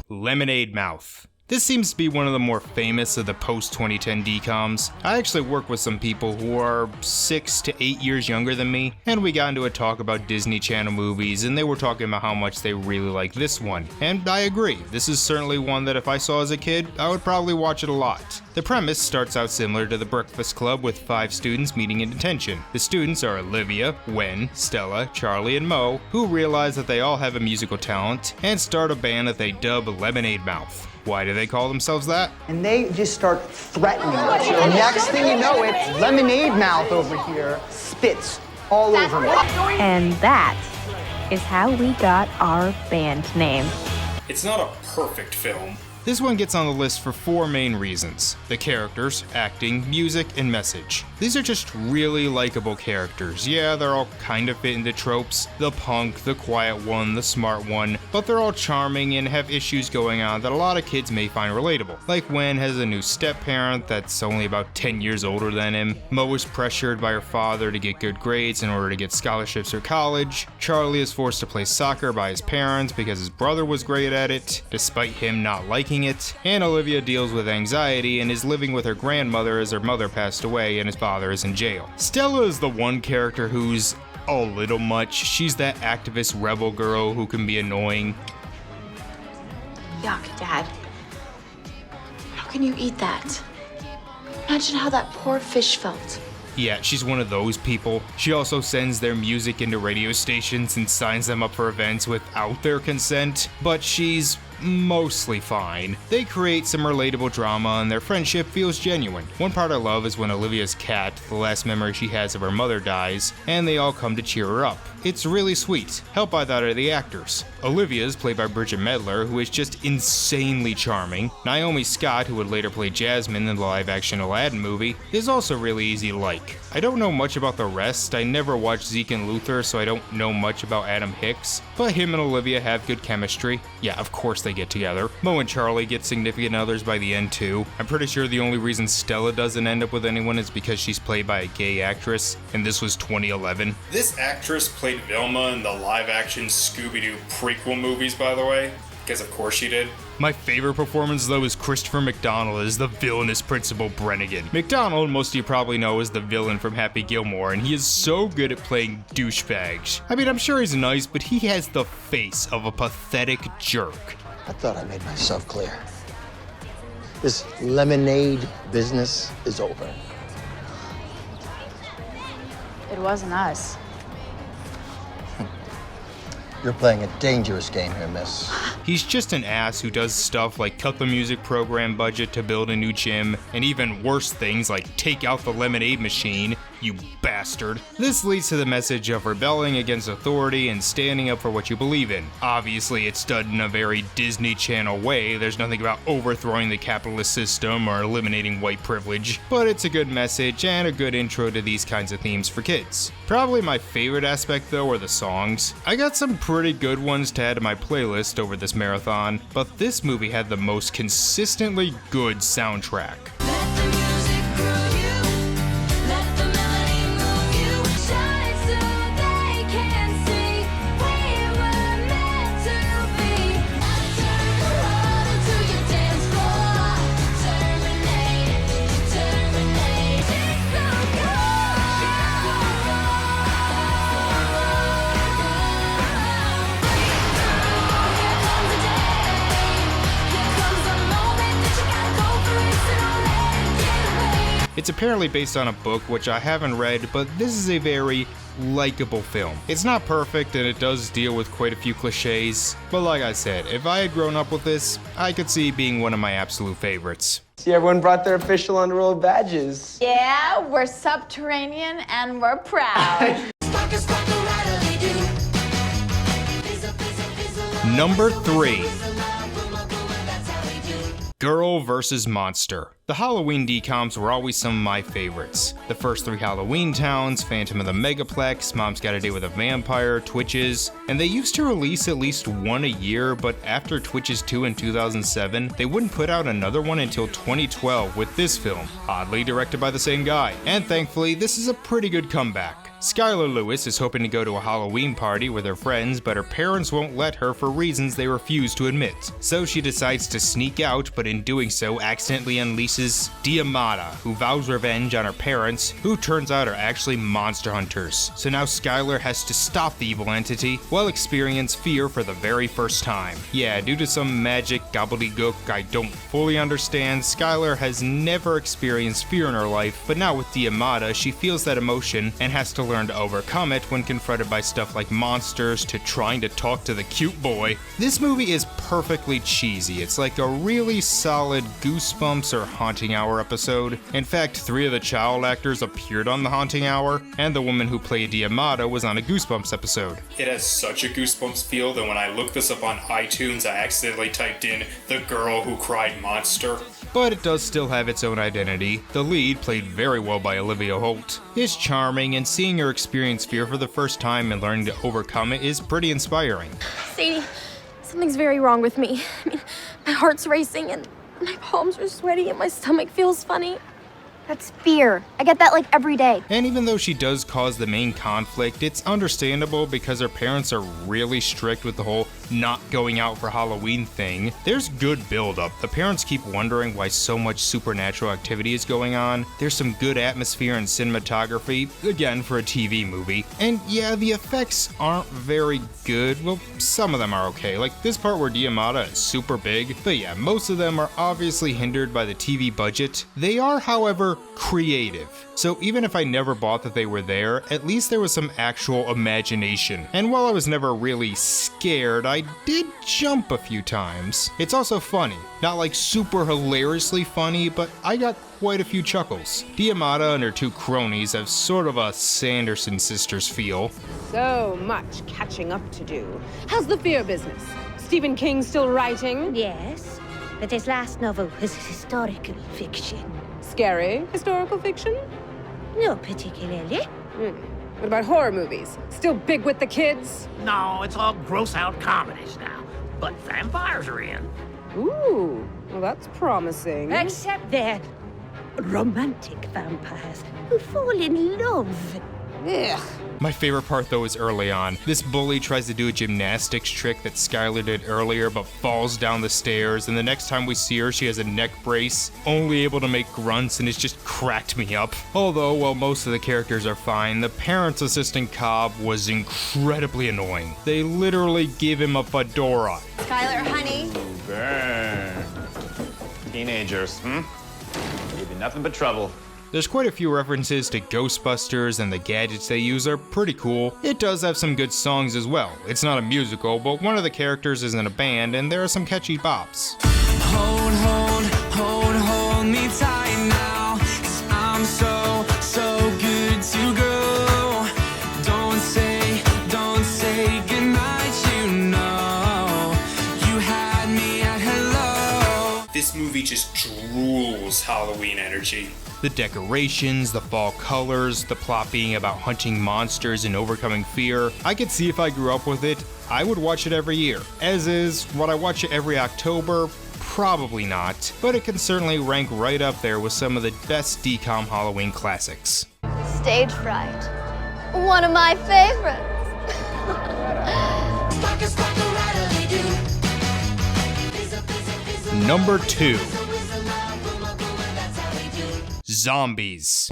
Lemonade Mouth. This seems to be one of the more famous of the post-2010 DCOMs. I actually work with some people who are 6 to 8 years younger than me, and we got into a talk about Disney Channel movies, and they were talking about how much they really like this one. And I agree, this is certainly one that if I saw as a kid, I would probably watch it a lot. The premise starts out similar to The Breakfast Club with 5 students meeting in detention. The students are Olivia, Wen, Stella, Charlie, and Mo, who realize that they all have a musical talent, and start a band that they dub Lemonade Mouth. Why do they call themselves that? And they just start threatening us. And next thing you know, it's Lemonade Mouth over here, spits all over me. And that is how we got our band name. It's not a perfect film. This one gets on the list for 4 main reasons: the characters, acting, music, and message. These are just really likable characters. Yeah, they're all kind of fit into tropes, the punk, the quiet one, the smart one, but they're all charming and have issues going on that a lot of kids may find relatable. Like Wen has a new step-parent that's only about 10 years older than him, Mo is pressured by her father to get good grades in order to get scholarships for college, Charlie is forced to play soccer by his parents because his brother was great at it, despite him not liking it, and Olivia deals with anxiety and is living with her grandmother as her mother passed away and his father is in jail. Stella is the one character who's a little much. She's that activist rebel girl who can be annoying. Yuck, Dad. How can you eat that? Imagine how that poor fish felt. Yeah, she's one of those people. She also sends their music into radio stations and signs them up for events without their consent, but she's mostly fine. They create some relatable drama and their friendship feels genuine. One part I love is when Olivia's cat, the last memory she has of her mother, dies, and they all come to cheer her up. It's really sweet, helped by that are the actors. Olivia is played by Bridget Medler, who is just insanely charming. Naomi Scott, who would later play Jasmine in the live-action Aladdin movie, is also really easy to like. I don't know much about the rest. I never watched Zeke and Luther, so I don't know much about Adam Hicks, but him and Olivia have good chemistry. Yeah, of course they get together. Mo and Charlie get significant others by the end too. I'm pretty sure the only reason Stella doesn't end up with anyone is because she's played by a gay actress, and this was 2011. This actress played Velma in the live-action Scooby-Doo prequel movies, by the way, because of course she did. My favorite performance, though, is Christopher McDonald as the villainous Principal Brennigan. McDonald, most of you probably know, is the villain from Happy Gilmore, and he is so good at playing douchebags. I mean, I'm sure he's nice, but he has the face of a pathetic jerk. I thought I made myself clear. This lemonade business is over. It wasn't us. You're playing a dangerous game here, miss. He's just an ass who does stuff like cut the music program budget to build a new gym, and even worse things like take out the lemonade machine, you bastard. This leads to the message of rebelling against authority and standing up for what you believe in. Obviously, it's done in a very Disney Channel way. There's nothing about overthrowing the capitalist system or eliminating white privilege, but it's a good message and a good intro to these kinds of themes for kids. Probably my favorite aspect, though, are the songs. I got some pretty good ones to add to my playlist over this marathon, but this movie had the most consistently good soundtrack. It's apparently based on a book, which I haven't read, but this is a very likable film. It's not perfect, and it does deal with quite a few cliches, but like I said, if I had grown up with this, I could see it being one of my absolute favorites. See, everyone brought their official Underworld badges. Yeah, we're subterranean and we're proud. Number 3. Girl vs. Monster. The Halloween DCOMs were always some of my favorites. The first 3 Halloween Towns, Phantom of the Megaplex, Mom's Got a Date with a Vampire, Twitches, and they used to release at least one a year, but after Twitches 2 in 2007, they wouldn't put out another one until 2012 with this film, oddly directed by the same guy. And thankfully, this is a pretty good comeback. Skylar Lewis is hoping to go to a Halloween party with her friends, but her parents won't let her for reasons they refuse to admit. So she decides to sneak out, but in doing so accidentally unleashes Diamata, who vows revenge on her parents, who turns out are actually monster hunters. So now Skylar has to stop the evil entity, while experience fear for the very first time. Yeah, due to some magic gobbledygook I don't fully understand, Skylar has never experienced fear in her life, but now with Diamata, she feels that emotion and has to learn to overcome it when confronted by stuff like monsters to trying to talk to the cute boy. This movie is perfectly cheesy. It's like a really solid Goosebumps or Haunting Hour episode. In fact, 3 of the child actors appeared on the Haunting Hour, and the woman who played Diamata was on a Goosebumps episode. It has such a Goosebumps feel that when I looked this up on iTunes, I accidentally typed in "the girl who cried monster." But it does still have its own identity. The lead, played very well by Olivia Holt, is charming, and seeing her experience fear for the first time and learning to overcome it is pretty inspiring. Sadie, something's very wrong with me. I mean, my heart's racing and my palms are sweaty and my stomach feels funny. That's fear. I get that like every day. And even though she does cause the main conflict, it's understandable because her parents are really strict with the whole not going out for Halloween thing. There's good build-up. The parents keep wondering why so much supernatural activity is going on. There's some good atmosphere and cinematography, again for a TV movie. And yeah, the effects aren't very good. Well, some of them are okay. Like this part where Diamata is super big. But yeah, most of them are obviously hindered by the TV budget. They are, however, creative. So even if I never bought that they were there, at least there was some actual imagination. And while I was never really scared, I did jump a few times. It's also funny. Not like super hilariously funny, but I got quite a few chuckles. Diamata and her 2 cronies have sort of a Sanderson sisters feel. So much catching up to do. How's the fear business? Stephen King still writing? Yes, but his last novel was historical fiction. Scary historical fiction? No, particularly. What about horror movies? Still big with the kids? No, it's all gross-out comedies now. But vampires are in. Ooh, well, that's promising. Except they're romantic vampires who fall in love. Ugh. My favorite part though is early on. This bully tries to do a gymnastics trick that Skylar did earlier but falls down the stairs, and the next time we see her she has a neck brace, only able to make grunts, and it's just cracked me up. Although, while most of the characters are fine, the parents' assistant Cobb was incredibly annoying. They literally give him a fedora. Skylar, honey. Burn. Teenagers, Give you nothing but trouble. There's quite a few references to Ghostbusters, and the gadgets they use are pretty cool. It does have some good songs as well. It's not a musical, but one of the characters is in a band, and there are some catchy bops. Hold me tight now, 'cause I'm so good to go. Don't say goodnight, you know. You had me at hello. This movie just drools Halloween energy. The decorations, the fall colors, the plot being about hunting monsters and overcoming fear. I could see if I grew up with it, I would watch it every year. As is, would I watch it every October? Probably not, but it can certainly rank right up there with some of the best DCOM Halloween classics. Stage fright. One of my favorites. Number 2. Zombies.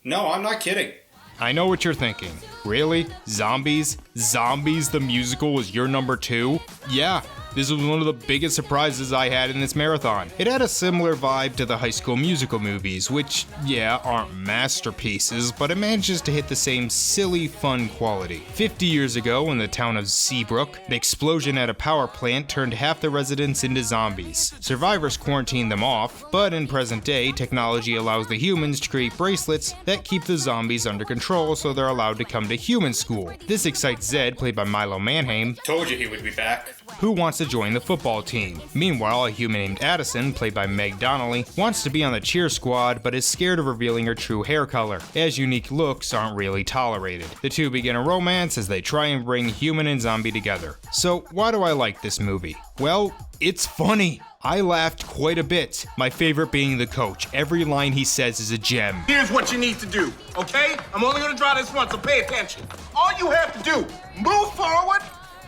No, I'm not kidding. I know what you're thinking. Really? Zombies? Zombies the musical was your number 2? Yeah, this was one of the biggest surprises I had in this marathon. It had a similar vibe to the High School Musical movies, which, yeah, aren't masterpieces, but it manages to hit the same silly, fun quality. 50 years ago, in the town of Seabrook, an explosion at a power plant turned half the residents into zombies. Survivors quarantined them off, but in present day, technology allows the humans to create bracelets that keep the zombies under control so they're allowed to come to human school. This excites Zed, played by Milo Manheim. Told you he would be back. Who wants to join the football team. Meanwhile, a human named Addison, played by Meg Donnelly, wants to be on the cheer squad but is scared of revealing her true hair color, as unique looks aren't really tolerated. The two begin a romance as they try and bring human and zombie together. So why do I like this movie? Well, it's funny. I laughed quite a bit, my favorite being the coach. Every line he says is a gem. Here's what you need to do, okay? I'm only gonna draw this once, so pay attention. All you have to do, move forward,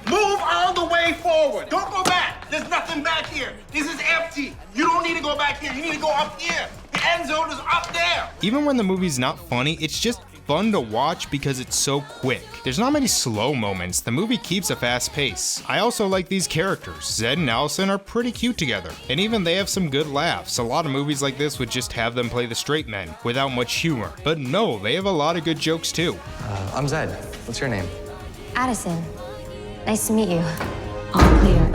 move all the way forward. Don't go back. There's nothing back here. This is empty. You don't need to go back here. You need to go up here. The end zone is up there. Even when the movie's not funny, it's just fun to watch because it's so quick. There's not many slow moments. The movie keeps a fast pace. I also like these characters. Zed and Allison are pretty cute together, and even they have some good laughs. A lot of movies like this would just have them play the straight men without much humor. But no, they have a lot of good jokes too. I'm Zed. What's your name? Addison. Nice to meet you. All clear.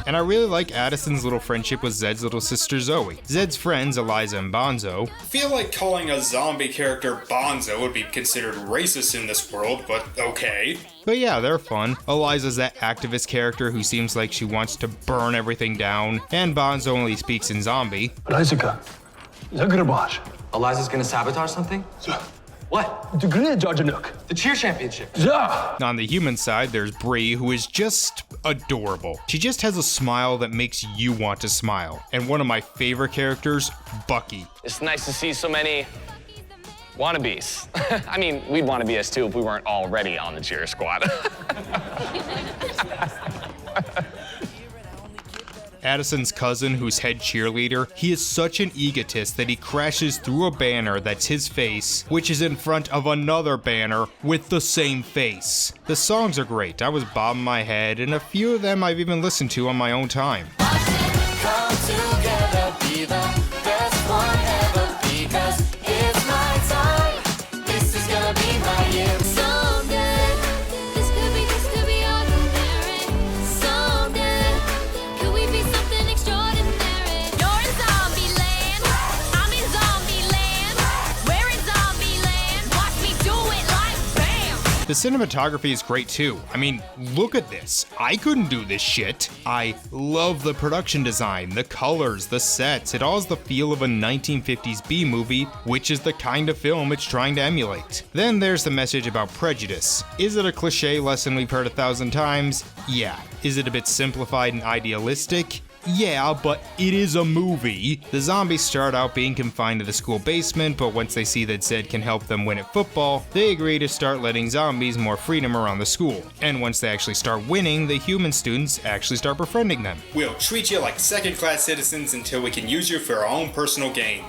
And I really like Addison's little friendship with Zed's little sister Zoe. Zed's friends, Eliza and Bonzo. I feel like calling a zombie character Bonzo would be considered racist in this world, but okay. But yeah, they're fun. Eliza's that activist character who seems like she wants to burn everything down, and Bonzo only speaks in zombie. Eliza's gonna sabotage something? What? The cheer championship. On the human side, there's Bree, who is just adorable. She just has a smile that makes you want to smile. And one of my favorite characters, Bucky. It's nice to see so many wannabes. I mean, we'd want to be us too if we weren't already on the cheer squad. Addison's cousin, who's head cheerleader, he is such an egotist that he crashes through a banner that's his face, which is in front of another banner with the same face. The songs are great. I was bobbing my head, and a few of them I've even listened to on my own time. Come together, be the best one ever, because it's my time. This is gonna be my year. Someday, this could be ordinary. Someday, could we be something extraordinary? You're in zombie land, I'm in zombie land. We're in zombie land. The cinematography is great too. I mean, look at this. I couldn't do this shit. I love the production design, the colors, the sets. It all has the feel of a 1950s B movie, which is the kind of film it's trying to emulate. Then there's the message about prejudice. Is it a cliche lesson we've heard 1,000 times? Yeah. Is it a bit simplified and idealistic? Yeah, but it is a movie. The zombies start out being confined to the school basement, but once they see that Zed can help them win at football, they agree to start letting zombies more freedom around the school. And once they actually start winning, the human students actually start befriending them. We'll treat you like second-class citizens until we can use you for our own personal gain.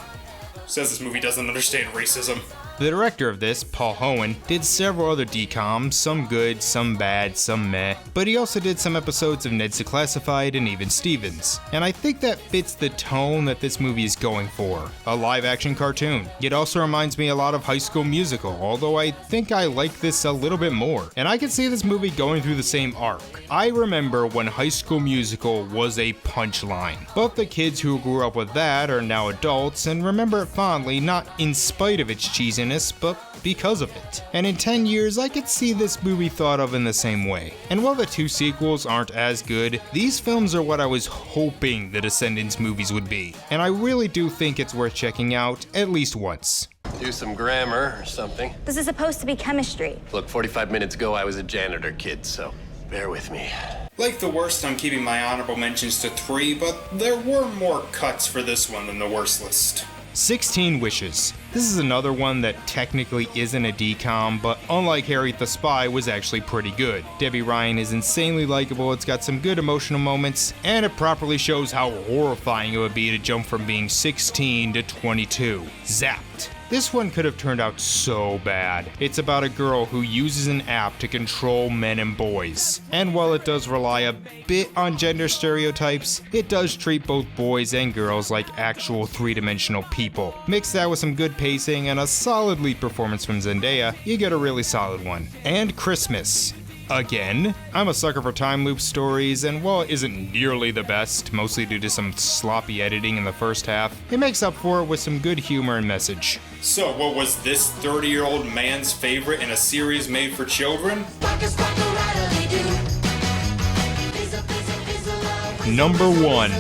Says this movie doesn't understand racism. The director of this, Paul Hohen, did several other DCOMs, some good, some bad, some meh, but he also did some episodes of Ned's Declassified and even Stevens. And I think that fits the tone that this movie is going for, a live-action cartoon. It also reminds me a lot of High School Musical, although I think I like this a little bit more. And I can see this movie going through the same arc. I remember when High School Musical was a punchline. Both the kids who grew up with that are now adults and remember it fondly, not in spite of its cheesiness, but because of it. And in 10 years, I could see this movie thought of in the same way. And while the two sequels aren't as good, these films are what I was hoping the Descendants movies would be. And I really do think it's worth checking out at least once. Do some grammar or something. This is supposed to be chemistry. Look, 45 minutes ago, I was a janitor kid, so bear with me. Like the worst, I'm keeping my honorable mentions to 3, but there were more cuts for this one than the worst list. 16 Wishes. This is another one that technically isn't a DCOM, but unlike Harriet the Spy, was actually pretty good. Debbie Ryan is insanely likable, it's got some good emotional moments, and it properly shows how horrifying it would be to jump from being 16 to 22. Zapped. This one could have turned out so bad. It's about a girl who uses an app to control men and boys. And while it does rely a bit on gender stereotypes, it does treat both boys and girls like actual three-dimensional people. Mix that with some good pacing and a solid lead performance from Zendaya, you get a really solid one. And Christmas. Again, I'm a sucker for time loop stories, and while it isn't nearly the best, mostly due to some sloppy editing in the first half, it makes up for it with some good humor and message. So, what was this 30-year-old man's favorite in a series made for children? Number 1.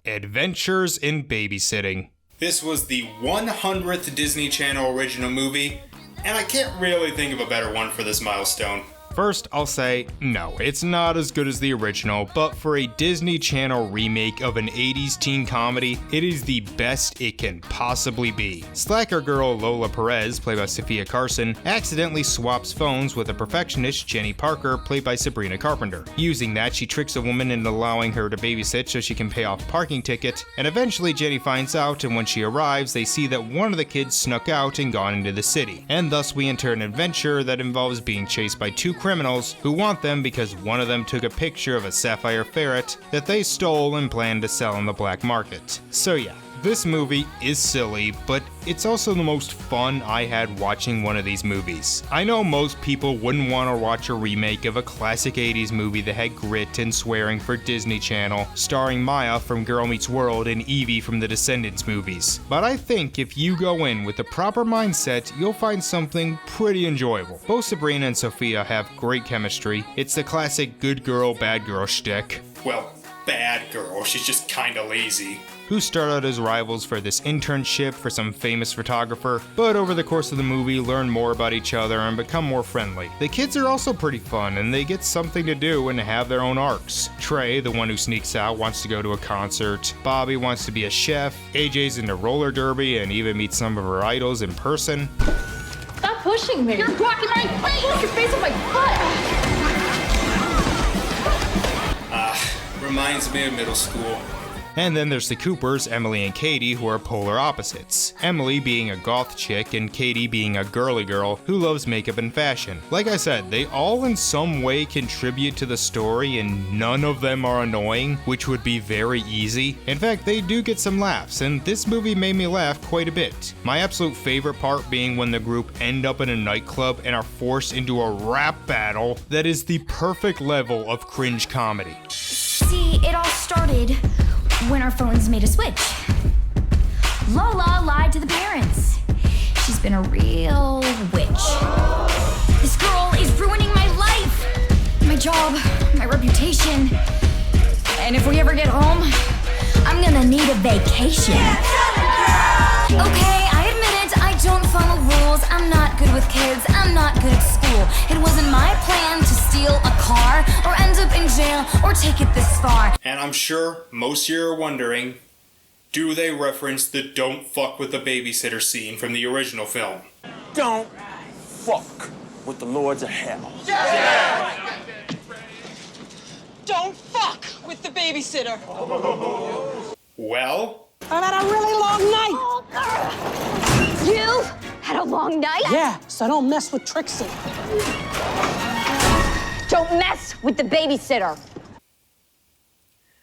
Adventures in Babysitting. This was the 100th Disney Channel original movie, and I can't really think of a better one for this milestone. First, I'll say, no, it's not as good as the original, but for a Disney Channel remake of an 80s teen comedy, it is the best it can possibly be. Slacker girl Lola Perez, played by Sophia Carson, accidentally swaps phones with a perfectionist Jenny Parker, played by Sabrina Carpenter. Using that, she tricks a woman into allowing her to babysit so she can pay off a parking ticket, and eventually Jenny finds out, and when she arrives, they see that one of the kids snuck out and gone into the city. And thus we enter an adventure that involves being chased by two criminals who want them because one of them took a picture of a sapphire ferret that they stole and planned to sell on the black market. So yeah, this movie is silly, but it's also the most fun I had watching one of these movies. I know most people wouldn't want to watch a remake of a classic 80s movie that had grit and swearing for Disney Channel, starring Maya from Girl Meets World and Evie from the Descendants movies. But I think if you go in with the proper mindset, you'll find something pretty enjoyable. Both Sabrina and Sophia have great chemistry. It's the classic good girl, bad girl shtick. Well, bad girl, she's just kinda lazy. Who start out as rivals for this internship for some famous photographer, but over the course of the movie learn more about each other and become more friendly. The kids are also pretty fun, and they get something to do and have their own arcs. Trey, the one who sneaks out, wants to go to a concert. Bobby wants to be a chef. AJ's into roller derby and even meets some of her idols in person. Stop pushing me! You're blocking my face! Put your face on my butt! Reminds me of middle school. And then there's the Coopers, Emily and Katie, who are polar opposites. Emily being a goth chick and Katie being a girly girl who loves makeup and fashion. Like I said, they all in some way contribute to the story and none of them are annoying, which would be very easy. In fact, they do get some laughs, and this movie made me laugh quite a bit. My absolute favorite part being when the group end up in a nightclub and are forced into a rap battle that is the perfect level of cringe comedy. See, it all started when our phones made a switch. Lola lied to the parents. She's been a real witch. job, my reputation, and if we ever get home, I'm gonna need a vacation. Okay, I admit it, I don't follow rules. I'm not good with kids, I'm not good at school. It wasn't my plan to steal a car, or end up in jail, or take it this far. And I'm sure most of you are wondering, do they reference the "don't fuck with the babysitter" scene from the original film? Don't fuck with the lords of hell. Don't fuck with the babysitter. Well, I've had a really long night. You've had a long night? Yeah, so don't mess with Trixie. Don't mess with the babysitter.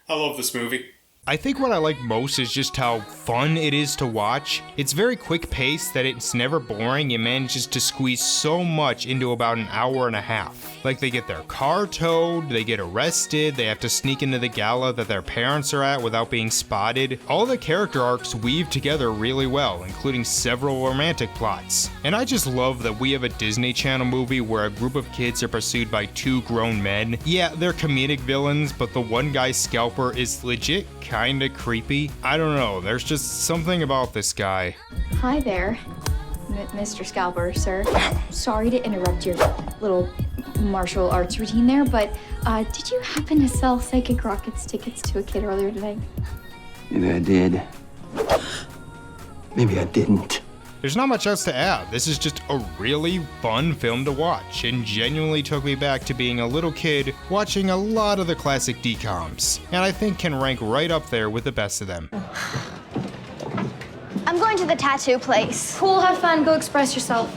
I love this movie. I think what I like most is just how fun it is to watch. It's very quick paced that it's never boring. It manages to squeeze so much into about an hour and a half. Like they get their car towed, they get arrested, they have to sneak into the gala that their parents are at without being spotted. All the character arcs weave together really well, including several romantic plots. And I just love that we have a Disney Channel movie where a group of kids are pursued by two grown men. Yeah, they're comedic villains, but the one guy's scalper is legit kinda creepy. I don't know, there's just something about this guy. Hi there, Mr. Scalper, sir. Sorry to interrupt your little martial arts routine there, but did you happen to sell Psychic Rockets tickets to a kid earlier today? Maybe I did. Maybe I didn't. There's not much else to add. This is just a really fun film to watch and genuinely took me back to being a little kid watching a lot of the classic DCOMs, and I think can rank right up there with the best of them. I'm going to the tattoo place. Cool, have fun, go express yourself.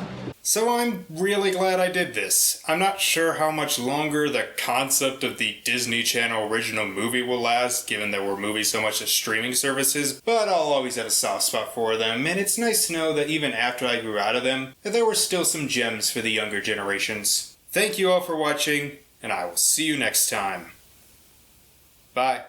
So I'm really glad I did this. I'm not sure how much longer the concept of the Disney Channel original movie will last, given that we're moving so much to streaming services, but I'll always have a soft spot for them, and it's nice to know that even after I grew out of them, that there were still some gems for the younger generations. Thank you all for watching, and I will see you next time. Bye.